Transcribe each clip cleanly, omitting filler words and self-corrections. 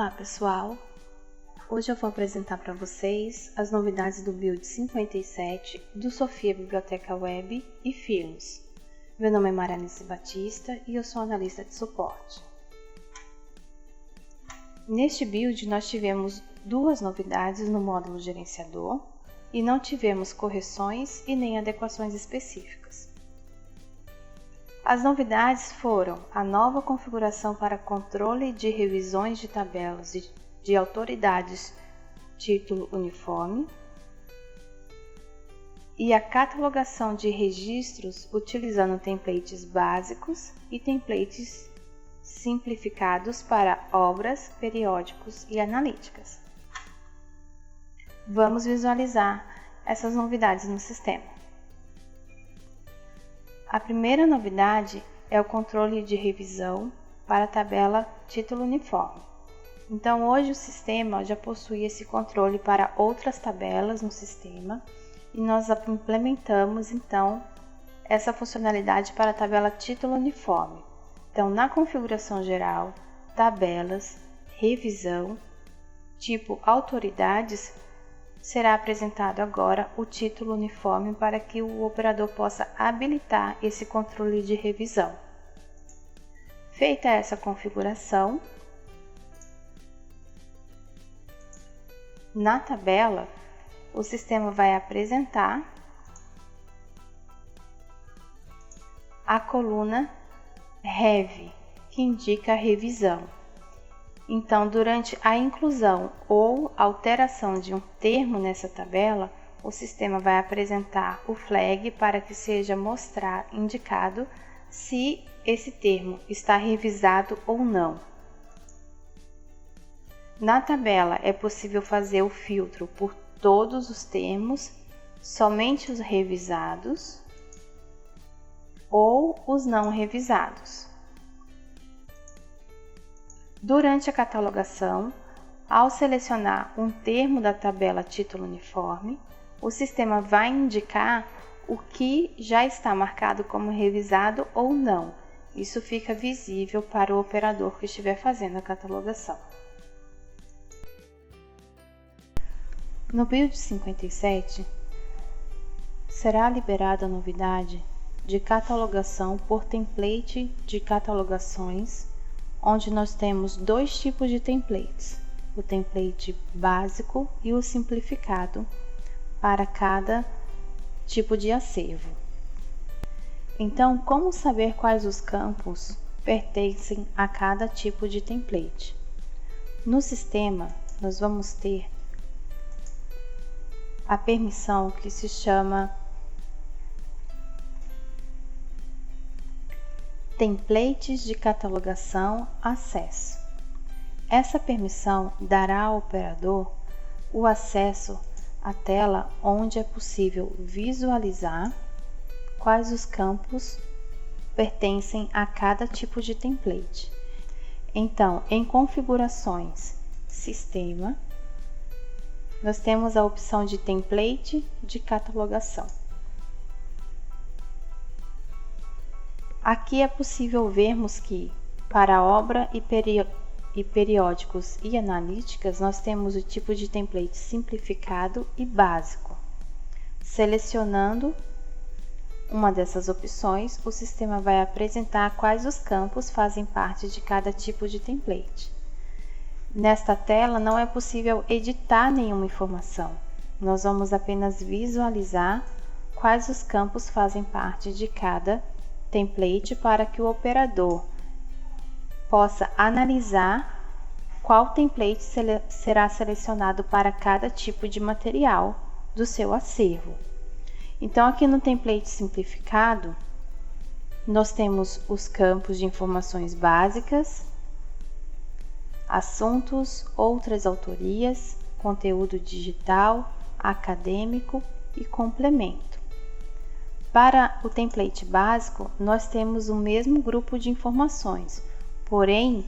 Olá pessoal, hoje eu vou apresentar para vocês as novidades do Build 57 do Sophia Biblioteca Web e Filhos. Meu nome é Maranice Batista e eu sou analista de suporte. Neste build nós tivemos duas novidades no módulo gerenciador e não tivemos correções e nem adequações específicas. As novidades foram a nova configuração para controle de revisões de tabelas de autoridades título uniforme e a catalogação de registros utilizando templates básicos e templates simplificados para obras, periódicos e analíticas. Vamos visualizar essas novidades no sistema. A primeira novidade é o controle de revisão para a tabela título uniforme. Então, hoje o sistema já possui esse controle para outras tabelas no sistema e nós implementamos então essa funcionalidade para a tabela título uniforme. Então, na configuração geral, tabelas, revisão, tipo autoridades, será apresentado agora o título uniforme para que o operador possa habilitar esse controle de revisão. Feita essa configuração, na tabela, o sistema vai apresentar a coluna Rev, que indica a revisão. Então, durante a inclusão ou alteração de um termo nessa tabela, o sistema vai apresentar o flag para que seja indicado se esse termo está revisado ou não. Na tabela é possível fazer o filtro por todos os termos, somente os revisados ou os não revisados. Durante a catalogação, ao selecionar um termo da tabela título uniforme, o sistema vai indicar o que já está marcado como revisado ou não. Isso fica visível para o operador que estiver fazendo a catalogação. No Build 57, será liberada a novidade de catalogação por template de catalogações, onde nós temos dois tipos de templates, o template básico e o simplificado para cada tipo de acervo. Então, como saber quais os campos pertencem a cada tipo de template? No sistema, nós vamos ter a permissão que se chama Templates de catalogação acesso. Essa permissão dará ao operador o acesso à tela onde é possível visualizar quais os campos pertencem a cada tipo de template. Então, em configurações Sistema, nós temos a opção de template de catalogação. Aqui é possível vermos que, para obra e periódicos e analíticas, nós temos o tipo de template simplificado e básico. Selecionando uma dessas opções, o sistema vai apresentar quais os campos fazem parte de cada tipo de template. Nesta tela não é possível editar nenhuma informação. Nós vamos apenas visualizar quais os campos fazem parte de cada template para que o operador possa analisar qual template será selecionado para cada tipo de material do seu acervo. Então, aqui no template simplificado, nós temos os campos de informações básicas, assuntos, outras autorias, conteúdo digital, acadêmico e complemento. Para o template básico, nós temos o mesmo grupo de informações, porém,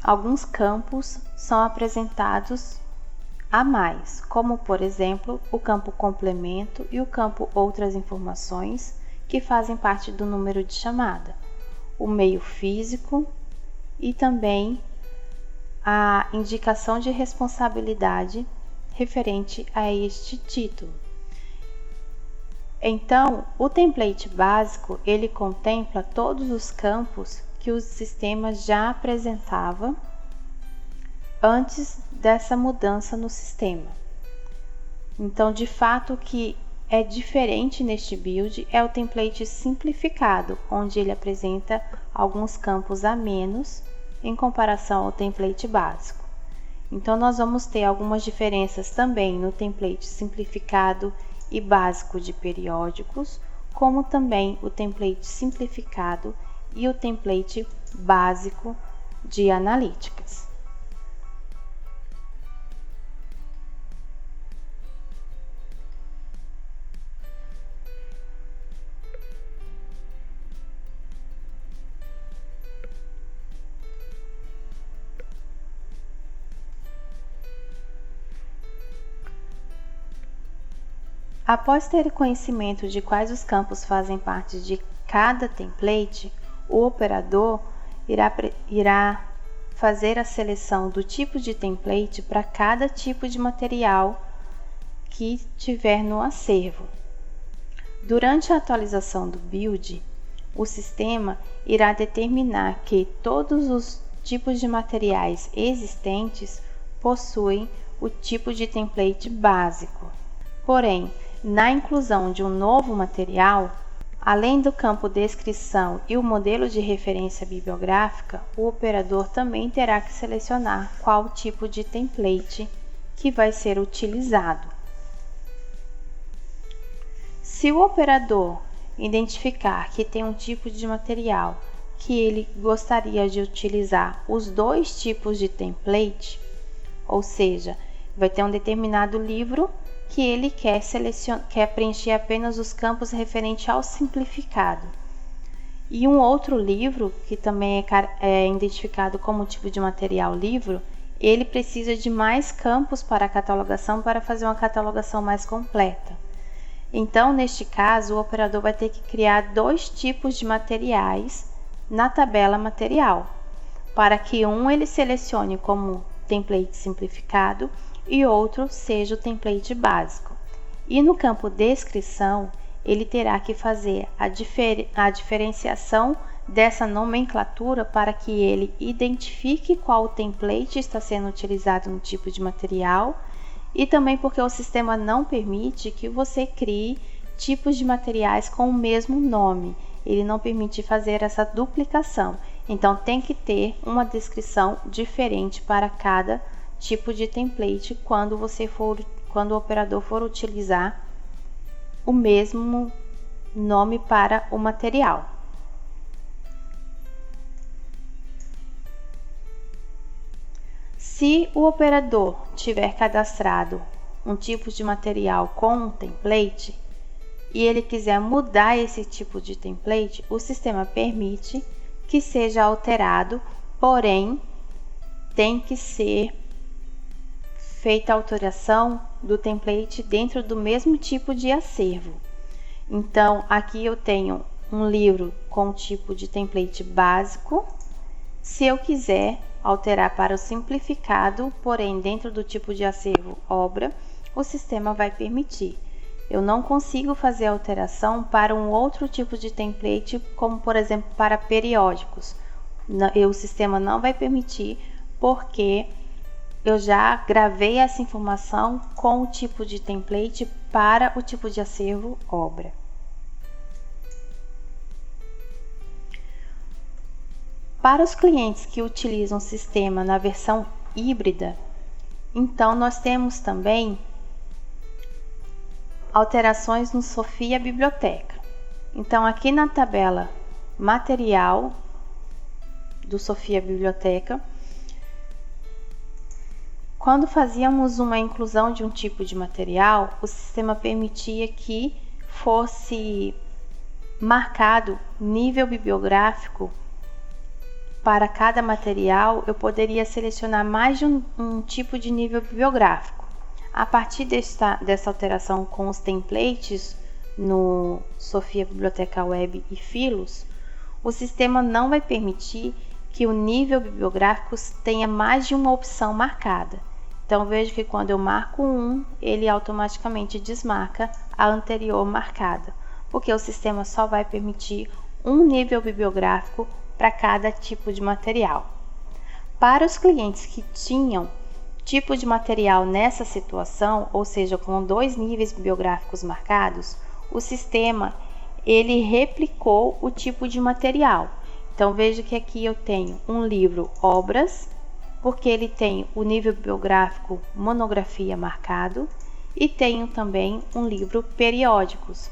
alguns campos são apresentados a mais, como por exemplo, o campo complemento e o campo outras informações, que fazem parte do número de chamada, o meio físico e também a indicação de responsabilidade referente a este título. Então, o template básico, ele contempla todos os campos que o sistema já apresentava antes dessa mudança no sistema. Então, de fato, o que é diferente neste build é o template simplificado, onde ele apresenta alguns campos a menos em comparação ao template básico. Então, nós vamos ter algumas diferenças também no template simplificado e básico de periódicos, como também o template simplificado e o template básico de analíticas. Após ter conhecimento de quais os campos fazem parte de cada template, o operador irá fazer a seleção do tipo de template para cada tipo de material que tiver no acervo. Durante a atualização do build, o sistema irá determinar que todos os tipos de materiais existentes possuem o tipo de template básico. Porém, na inclusão de um novo material, além do campo descrição e o modelo de referência bibliográfica, o operador também terá que selecionar qual tipo de template que vai ser utilizado. Se o operador identificar que tem um tipo de material que ele gostaria de utilizar os dois tipos de template, ou seja, vai ter um determinado livro que ele quer preencher apenas os campos referentes ao simplificado. E um outro livro, que também é identificado como tipo de material livro, ele precisa de mais campos para a catalogação para fazer uma catalogação mais completa. Então, neste caso, o operador vai ter que criar dois tipos de materiais na tabela material, para que um ele selecione como template simplificado e outro seja o template básico. E no campo descrição, ele terá que fazer a diferenciação dessa nomenclatura para que ele identifique qual template está sendo utilizado no tipo de material e também porque o sistema não permite que você crie tipos de materiais com o mesmo nome. Ele não permite fazer essa duplicação. Então, tem que ter uma descrição diferente para cada tipo de template quando o operador for utilizar o mesmo nome para o material. Se o operador tiver cadastrado um tipo de material com um template e ele quiser mudar esse tipo de template, o sistema permite que seja alterado, porém tem que ser feita a alteração do template dentro do mesmo tipo de acervo. Então, aqui eu tenho um livro com tipo de template básico. Se eu quiser alterar para o simplificado, porém dentro do tipo de acervo obra, o sistema vai permitir. Eu não consigo fazer alteração para um outro tipo de template, como por exemplo para periódicos. O sistema não vai permitir, porque eu já gravei essa informação com o tipo de template para o tipo de acervo obra. Para os clientes que utilizam o sistema na versão híbrida, então nós temos também alterações no Sofia Biblioteca. Então, aqui na tabela material do Sofia Biblioteca, quando fazíamos uma inclusão de um tipo de material, o sistema permitia que fosse marcado nível bibliográfico para cada material. Eu poderia selecionar mais de um tipo de nível bibliográfico. A partir dessa alteração com os templates no Sofia Biblioteca Web e Filos, o sistema não vai permitir que o nível bibliográfico tenha mais de uma opção marcada. Então, vejo que quando eu marco um, ele automaticamente desmarca a anterior marcada, porque o sistema só vai permitir um nível bibliográfico para cada tipo de material. Para os clientes que tinham tipo de material nessa situação, ou seja, com 2 níveis bibliográficos marcados, o sistema ele replicou o tipo de material. Então, veja que aqui eu tenho um livro Obras, porque ele tem o nível bibliográfico monografia marcado, e tenho também um livro Periódicos,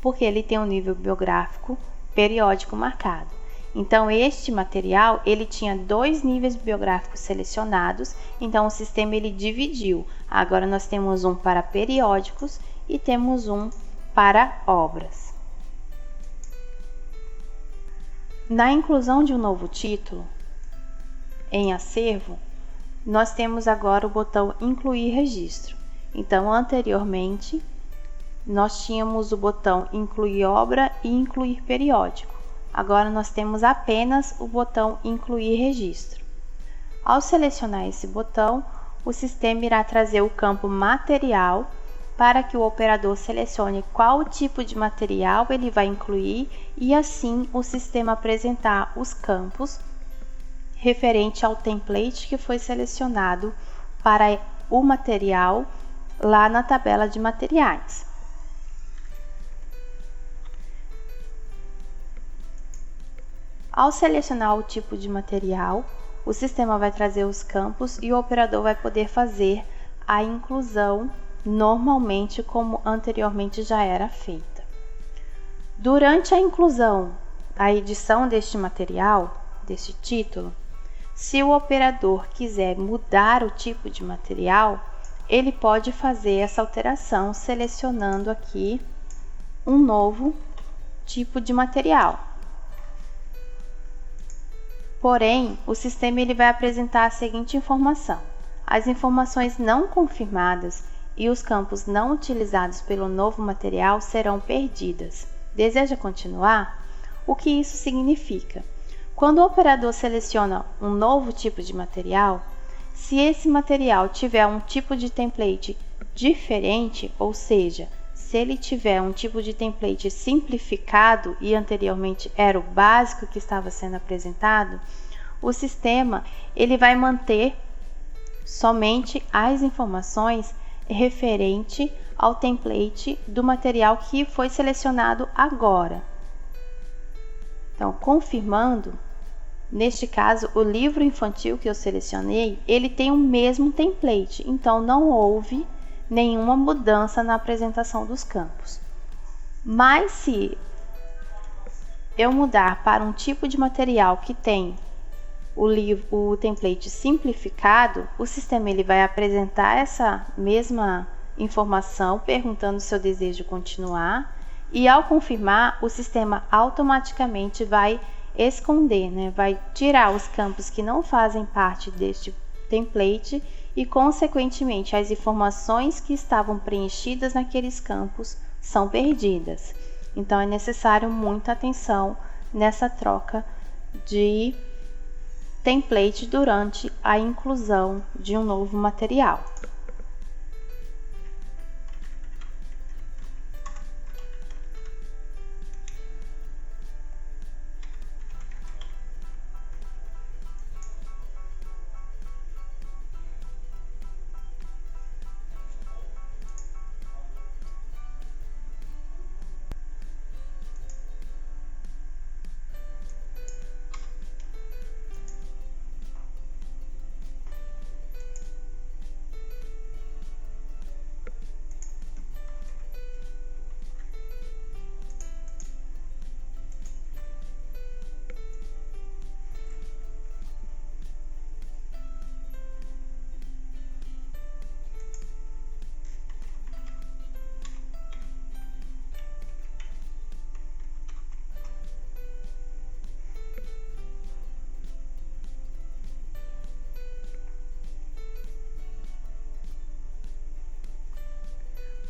porque ele tem um nível bibliográfico periódico marcado. Então, este material ele tinha 2 níveis bibliográficos selecionados, então o sistema ele dividiu. Agora nós temos um para periódicos e temos um para obras. Na inclusão de um novo título em acervo, nós temos agora o botão Incluir registro. Então, anteriormente, nós tínhamos o botão Incluir obra e Incluir periódico. Agora, nós temos apenas o botão Incluir registro. Ao selecionar esse botão, o sistema irá trazer o campo Material para que o operador selecione qual tipo de material ele vai incluir e, assim, o sistema apresentar os campos referente ao template que foi selecionado para o material lá na tabela de materiais. Ao selecionar o tipo de material, o sistema vai trazer os campos e o operador vai poder fazer a inclusão normalmente como anteriormente já era feita. Durante a inclusão, a edição deste material, deste título, se o operador quiser mudar o tipo de material, ele pode fazer essa alteração selecionando aqui um novo tipo de material. Porém, o sistema ele vai apresentar a seguinte informação: as informações não confirmadas e os campos não utilizados pelo novo material serão perdidas. Deseja continuar? O que isso significa? Quando o operador seleciona um novo tipo de material, se esse material tiver um tipo de template diferente, ou seja, se ele tiver um tipo de template simplificado e anteriormente era o básico que estava sendo apresentado, o sistema ele vai manter somente as informações referente ao template do material que foi selecionado agora. Então, confirmando, neste caso, o livro infantil que eu selecionei, ele tem o mesmo template, então não houve nenhuma mudança na apresentação dos campos. Mas se eu mudar para um tipo de material que tem o template simplificado, o sistema ele vai apresentar essa mesma informação, perguntando se eu desejo continuar, e ao confirmar, o sistema automaticamente vai esconder, vai tirar os campos que não fazem parte deste template e, consequentemente, as informações que estavam preenchidas naqueles campos são perdidas. Então, é necessário muita atenção nessa troca de template durante a inclusão de um novo material.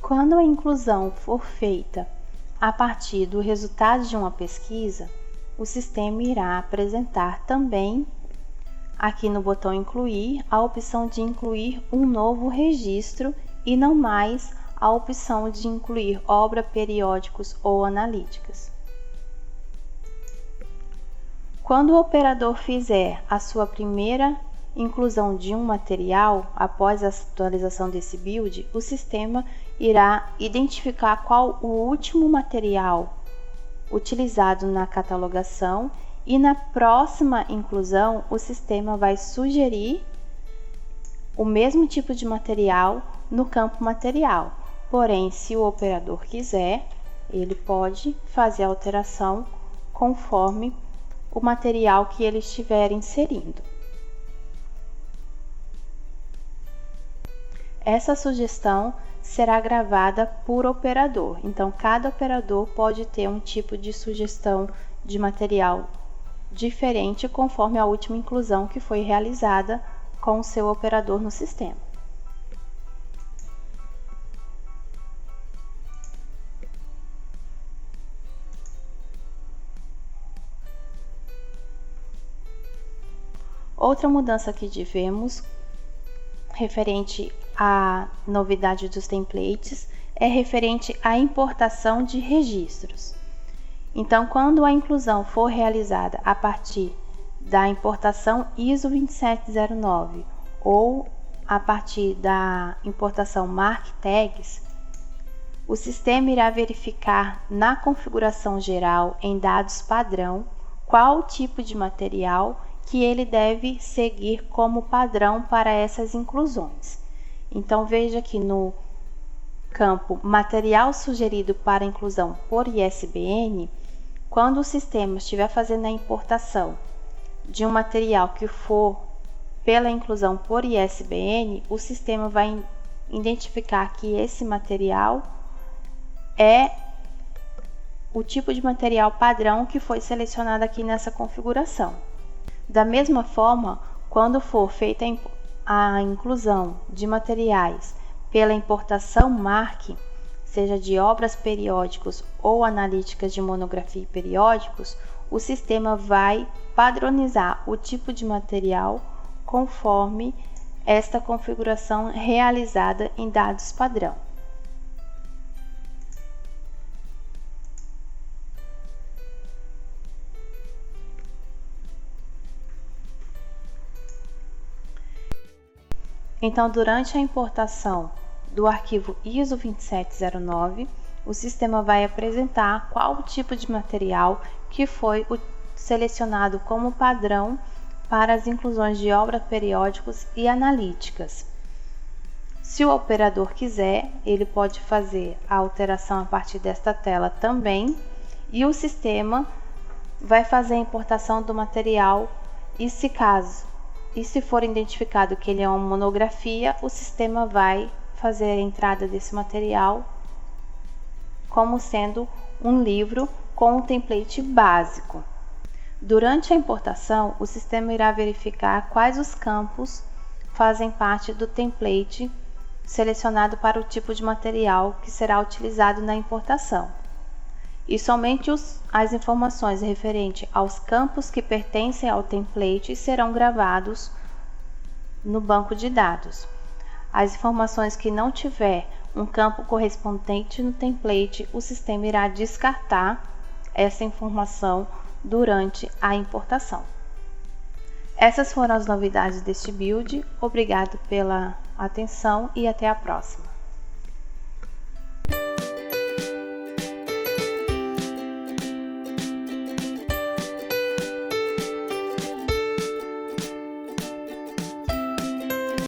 Quando a inclusão for feita a partir do resultado de uma pesquisa, o sistema irá apresentar também, aqui no botão incluir, a opção de incluir um novo registro e não mais a opção de incluir obra, periódicos ou analíticas. Quando o operador fizer a sua primeira inclusão de um material após a atualização desse build, o sistema irá identificar qual o último material utilizado na catalogação e na próxima inclusão o sistema vai sugerir o mesmo tipo de material no campo material. Porém, se o operador quiser, ele pode fazer a alteração conforme o material que ele estiver inserindo. Essa sugestão será gravada por operador, então cada operador pode ter um tipo de sugestão de material diferente conforme a última inclusão que foi realizada com o seu operador no sistema. Outra mudança que tivemos referente à novidade dos templates é referente à importação de registros. Então, quando a inclusão for realizada a partir da importação ISO 2709 ou a partir da importação Mark Tags, o sistema irá verificar na configuração geral em dados padrão qual tipo de material que ele deve seguir como padrão para essas inclusões. Então, veja que no campo Material sugerido para inclusão por ISBN, quando o sistema estiver fazendo a importação de um material que for pela inclusão por ISBN, o sistema vai identificar que esse material é o tipo de material padrão que foi selecionado aqui nessa configuração. Da mesma forma, quando for feita a inclusão de materiais pela importação MARC, seja de obras periódicos ou analíticas de monografia e periódicos, o sistema vai padronizar o tipo de material conforme esta configuração realizada em dados padrão. Então, durante a importação do arquivo ISO 2709, o sistema vai apresentar qual o tipo de material que foi selecionado como padrão para as inclusões de obras periódicos e analíticas. Se o operador quiser, ele pode fazer a alteração a partir desta tela também, e o sistema vai fazer a importação do material e se for identificado que ele é uma monografia, o sistema vai fazer a entrada desse material como sendo um livro com um template básico. Durante a importação, o sistema irá verificar quais os campos fazem parte do template selecionado para o tipo de material que será utilizado na importação. E somente as informações referentes aos campos que pertencem ao template serão gravados no banco de dados. As informações que não tiver um campo correspondente no template, o sistema irá descartar essa informação durante a importação. Essas foram as novidades deste build. Obrigado pela atenção e até a próxima.